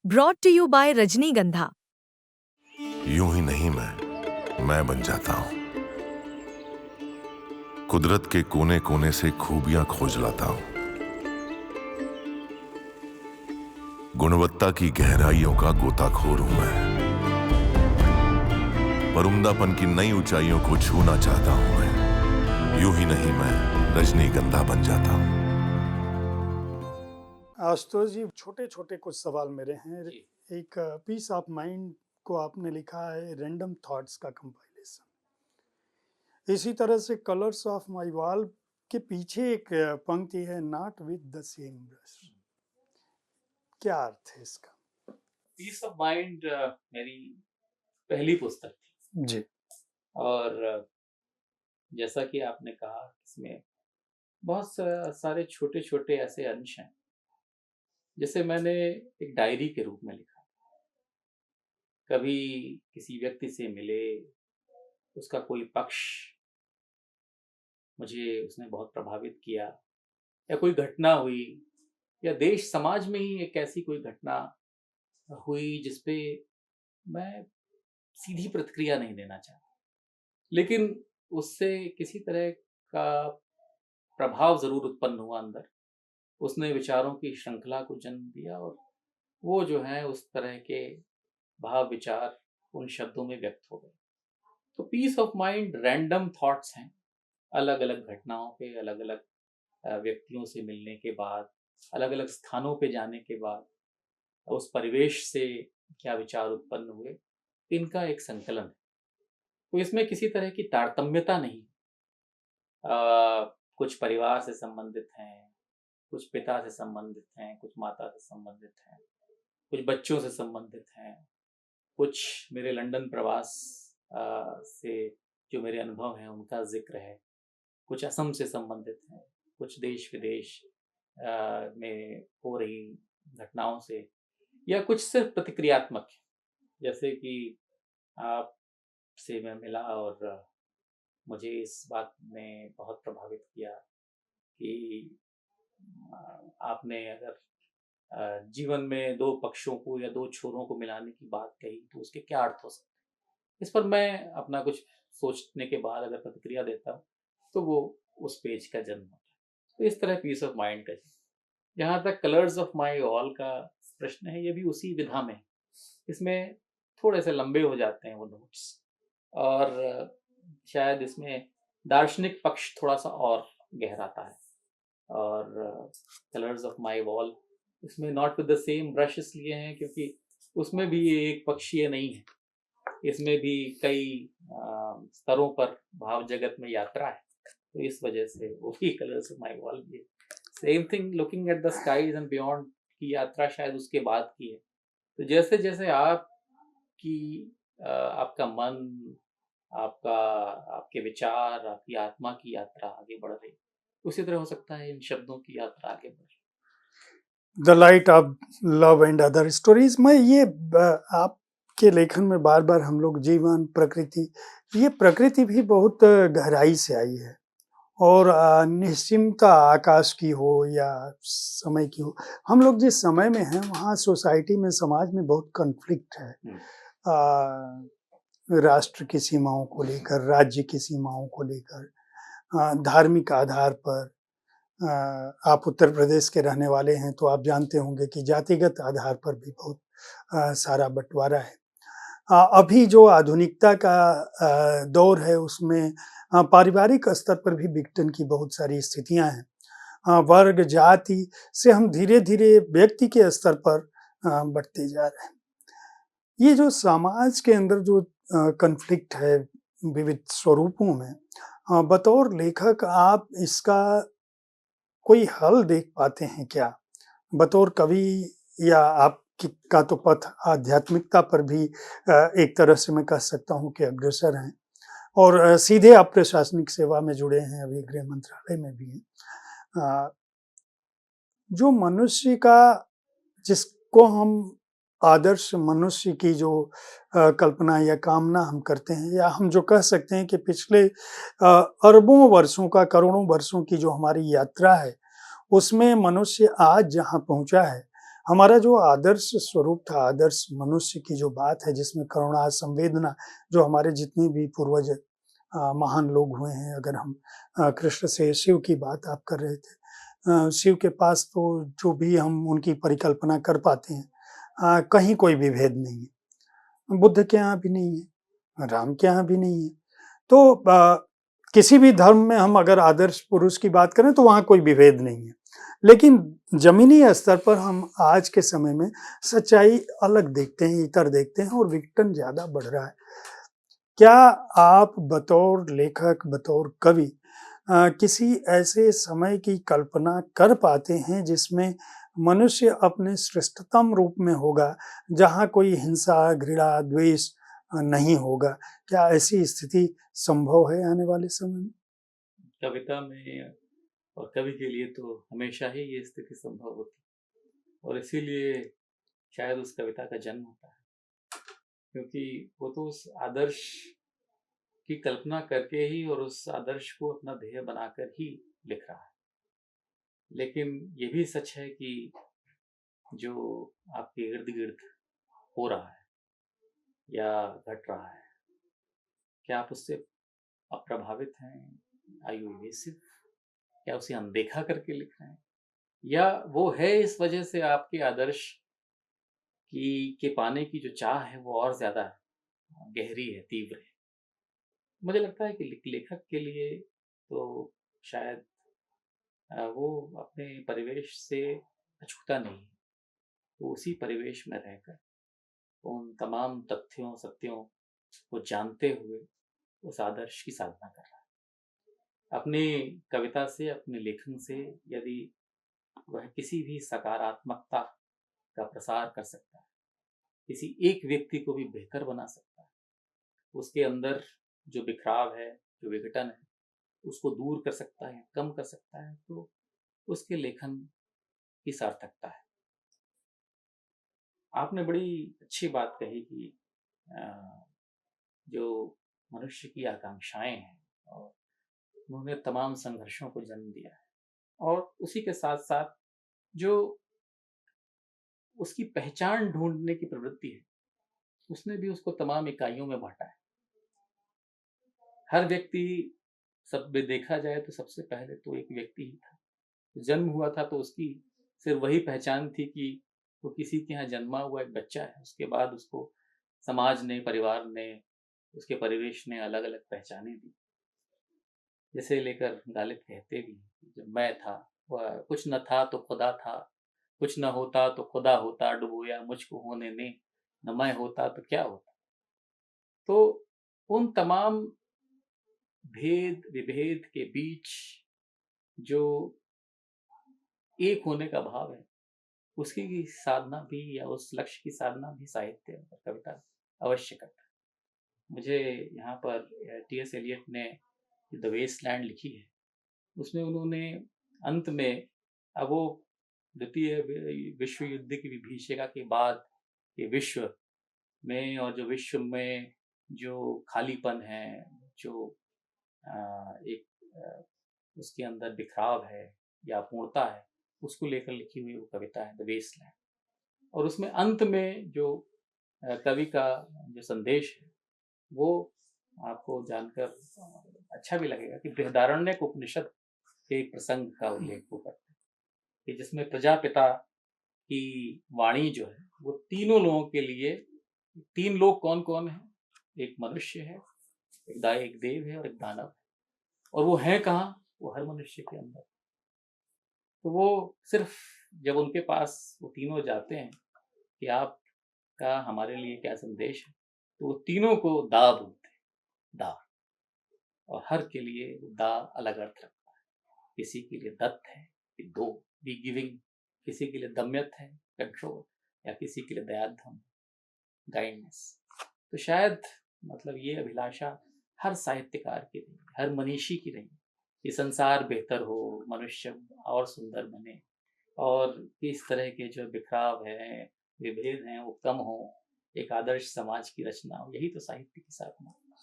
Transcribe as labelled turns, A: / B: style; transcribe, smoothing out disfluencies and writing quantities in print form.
A: Brought to you by रजनीगंधा।
B: यूं ही नहीं मैं बन जाता हूं। कुदरत के कोने कोने से खूबियां खोज लाता हूं। गुणवत्ता की गहराइयों का गोताखोर हूं मैं, पर उम्दापन की नई ऊंचाइयों को छूना चाहता हूं मैं। यूं ही नहीं मैं रजनीगंधा बन जाता हूं।
C: आशुतोष जी, छोटे छोटे कुछ सवाल मेरे हैं।
D: जी।
C: एक पीस ऑफ माइंड को आपने लिखा है रैंडम थॉट्स का कंपाइलेशन। इसी तरह से कलर्स ऑफ माय वॉल के पीछे एक पंक्ति है, not with the same brush. क्या अर्थ है इसका?
D: पीस ऑफ माइंड मेरी पहली पुस्तक थी
C: जी।
D: और जैसा कि आपने कहा, इसमें बहुत सारे छोटे छोटे ऐसे अंश हैं जिसे मैंने एक डायरी के रूप में लिखा। कभी किसी व्यक्ति से मिले, उसका कोई पक्ष मुझे उसने बहुत प्रभावित किया, या कोई घटना हुई, या देश समाज में ही एक ऐसी कोई घटना हुई जिसपे मैं सीधी प्रतिक्रिया नहीं देना चाहता, लेकिन उससे किसी तरह का प्रभाव जरूर उत्पन्न हुआ अंदर। उसने विचारों की श्रृंखला को जन्म दिया और वो जो है उस तरह के भाव विचार उन शब्दों में व्यक्त हो गए। तो peace of mind random thoughts हैं, अलग अलग घटनाओं पे, अलग अलग व्यक्तियों से मिलने के बाद, अलग अलग स्थानों पे जाने के बाद उस परिवेश से क्या विचार उत्पन्न हुए, इनका एक संकलन है। तो इसमें किसी तरह की तारतम्यता नहीं। कुछ परिवार से संबंधित हैं, कुछ पिता से संबंधित हैं, कुछ माता से संबंधित हैं, कुछ बच्चों से संबंधित हैं, कुछ मेरे लंदन प्रवास से जो मेरे अनुभव हैं उनका जिक्र है, कुछ असम से संबंधित हैं, कुछ देश विदेश में हो रही घटनाओं से, या कुछ सिर्फ प्रतिक्रियात्मक है। जैसे कि आपसे मैं मिला और मुझे इस बात ने बहुत प्रभावित किया कि आपने अगर जीवन में दो पक्षों को या दो छोरों को मिलाने की बात कही तो उसके क्या अर्थ हो सकते हैं। इस पर मैं अपना कुछ सोचने के बाद अगर प्रतिक्रिया देता हूँ तो वो उस पेज का जन्म होता है। तो इस तरह पीस ऑफ माइंड का जहाँ तक कलर्स ऑफ माई ऑल का प्रश्न है, ये भी उसी विधा में है। इसमें थोड़े से लंबे हो जाते हैं वो नोट्स, और शायद इसमें दार्शनिक पक्ष थोड़ा सा और गहराता है। और कलर्स ऑफ माई वॉल, इसमें not with the same brush इसलिए हैं क्योंकि उसमें भी ये एक पक्षीय नहीं है, इसमें भी कई स्तरों पर भाव जगत में यात्रा है। तो इस वजह से वो भी कलर्स ऑफ माई वॉल भी है। Same thing looking at the skies and beyond की यात्रा शायद उसके बाद की है। तो जैसे जैसे आपका मन, आपके विचार, आपकी आत्मा की यात्रा आगे बढ़ रही, उसी तरह हो सकता है इन शब्दों की यात्रा आगे बढ़।
C: The light of love and other stories में ये आपके लेखन में बार बार हम लोग जीवन, प्रकृति, ये प्रकृति भी बहुत गहराई से आई है। और निश्चिंतता आकाश की हो या समय की हो, हम लोग जिस समय में हैं वहाँ सोसाइटी में, समाज में बहुत कॉन्फ्लिक्ट है। राष्ट्र की सीमाओं को लेकर, राज्य की सीमाओं को लेकर, धार्मिक आधार पर। आप उत्तर प्रदेश के रहने वाले हैं तो आप जानते होंगे कि जातिगत आधार पर भी बहुत सारा बंटवारा है। अभी जो आधुनिकता का दौर है उसमें पारिवारिक स्तर पर भी विघटन की बहुत सारी स्थितियां हैं। वर्ग, जाति से हम धीरे धीरे व्यक्ति के स्तर पर बढ़ते जा रहे हैं। ये जो समाज के अंदर जो कॉन्फ्लिक्ट है विविध स्वरूपों में, बतौर लेखक आप इसका कोई हल देख पाते हैं क्या? बतौर कवि, या आपका तो पथ आध्यात्मिकता पर भी एक तरह से मैं कह सकता हूँ कि अग्रसर हैं, और सीधे आप प्रशासनिक सेवा में जुड़े हैं, अभी गृह मंत्रालय में भी हैं। जो मनुष्य का, जिसको हम आदर्श मनुष्य की जो कल्पना या कामना हम करते हैं, या हम जो कह सकते हैं कि पिछले अरबों वर्षों का, करोड़ों वर्षों की जो हमारी यात्रा है, उसमें मनुष्य आज जहाँ पहुँचा है हमारा जो आदर्श स्वरूप था, आदर्श मनुष्य की जो बात है जिसमें करुणा, संवेदना, जो हमारे जितने भी पूर्वज महान लोग हुए हैं, अगर हम कृष्ण से शिव की बात आप कर रहे थे, शिव के पास तो जो भी हम उनकी परिकल्पना कर पाते हैं, कहीं कोई भी भेद नहीं है। बुद्ध के यहाँ भी नहीं है, राम के यहाँ भी नहीं है। तो किसी भी धर्म में हम अगर आदर्श पुरुष की बात करें तो वहाँ कोई विभेद नहीं है। लेकिन ज़मीनी स्तर पर हम आज के समय में सच्चाई अलग देखते हैं, इतर देखते हैं और विघटन ज़्यादा बढ़ रहा है। क्या आप बतौर लेखक, बतौर कवि किसी ऐसे समय की कल्पना कर पाते हैं जिसमें मनुष्य अपने श्रेष्ठतम रूप में होगा, जहाँ कोई हिंसा, घृणा, द्वेष नहीं होगा? क्या ऐसी स्थिति संभव है आने वाले समय में?
D: कविता में और कवि के लिए तो हमेशा ही ये स्थिति संभव होती है और इसीलिए शायद उस कविता का जन्म होता है, क्योंकि वो तो उस आदर्श की कल्पना करके ही और उस आदर्श को अपना ध्येय बनाकर ही लिख रहा है। लेकिन ये भी सच है कि जो आपके इर्द गिर्द हो रहा है या घट रहा है, क्या आप उससे अप्रभावित हैं? Are you evasive? क्या उसे अनदेखा करके लिख रहे हैं, या वो है इस वजह से आपके आदर्श की के पाने की जो चाह है वो और ज्यादा गहरी है, तीव्र है? मुझे लगता है कि लेखक के लिए तो शायद वो अपने परिवेश से अछूता नहीं है। वो उसी परिवेश में रहकर उन तमाम तथ्यों, सत्यों को जानते हुए उस आदर्श की साधना कर रहा है। अपनी कविता से, अपने लेखन से यदि वह किसी भी सकारात्मकता का प्रसार कर सकता है, किसी एक व्यक्ति को भी बेहतर बना सकता है, उसके अंदर जो बिखराव है, जो विघटन है, उसको दूर कर सकता है, कम कर सकता है, तो उसके लेखन की सार्थकता है। आपने बड़ी अच्छी बात कही कि जो मनुष्य की आकांक्षाएं हैं और उन्होंने तमाम संघर्षों को जन्म दिया है, और उसी के साथ साथ जो उसकी पहचान ढूंढने की प्रवृत्ति है, उसने भी उसको तमाम इकाइयों में बांटा है। हर व्यक्ति, सब में देखा जाए तो सबसे पहले तो एक व्यक्ति ही था। जन्म हुआ था तो उसकी सिर्फ वही पहचान थी कि वो किसी के यहाँ जन्मा हुआ एक बच्चा है। उसके बाद उसको समाज ने, परिवार ने, उसके परिवेश ने अलग अलग पहचाने दी। जैसे लेकर गालिब कहते भी, जब मैं था वह कुछ न था तो खुदा था, कुछ न होता तो खुदा होता, डुबोया मुझको होने ने, न मैं होता तो क्या होता। तो उन तमाम भेद विभेद के बीच जो एक होने का भाव है, उसकी साधना भी, या उस लक्ष्य की साधना भी साहित्य और कविता अवश्य करता है। मुझे यहाँ पर टी.एस. एलियट ने द वेस्टलैंड लिखी है, उसमें उन्होंने अंत में, अब वो द्वितीय विश्व युद्ध की विभीषिका के बाद के विश्व में, और जो विश्व में जो खालीपन है, जो एक उसके अंदर बिखराव है या अपूर्णता है, उसको लेकर लिखी हुई वो कविता है द वेस्टलैंड। और उसमें अंत में जो कवि का जो संदेश है, वो आपको जानकर अच्छा भी लगेगा कि बृहदारण्यक उपनिषद के एक प्रसंग का उल्लेख वो करते हैं कि जिसमें प्रजापिता की वाणी जो है वो तीनों लोगों के लिए, तीन लोग कौन कौन है, एक मनुष्य है, एक देव है और एक दानव है। और वो है कहाँ? वो हर मनुष्य के अंदर। तो वो सिर्फ जब उनके पास वो तीनों जाते हैं कि आपका हमारे लिए क्या संदेश है, तो वो तीनों को दा बोलते हैं, दा। और हर के लिए दा अलग अर्थ रखता है। किसी के लिए दत्त है कि दो, बी गिविंग, किसी के लिए दम्यत है, कंट्रोल, या किसी के लिए दयाधम, गाइडनेस। तो शायद मतलब ये अभिलाषा हर साहित्यकार की रही, हर मनीषी की रही कि संसार बेहतर हो, मनुष्य और सुंदर बने, और इस तरह के जो बिखराव है, विभेद हैं, वो कम हो, एक आदर्श समाज की रचना हो। यही तो साहित्य की साधना।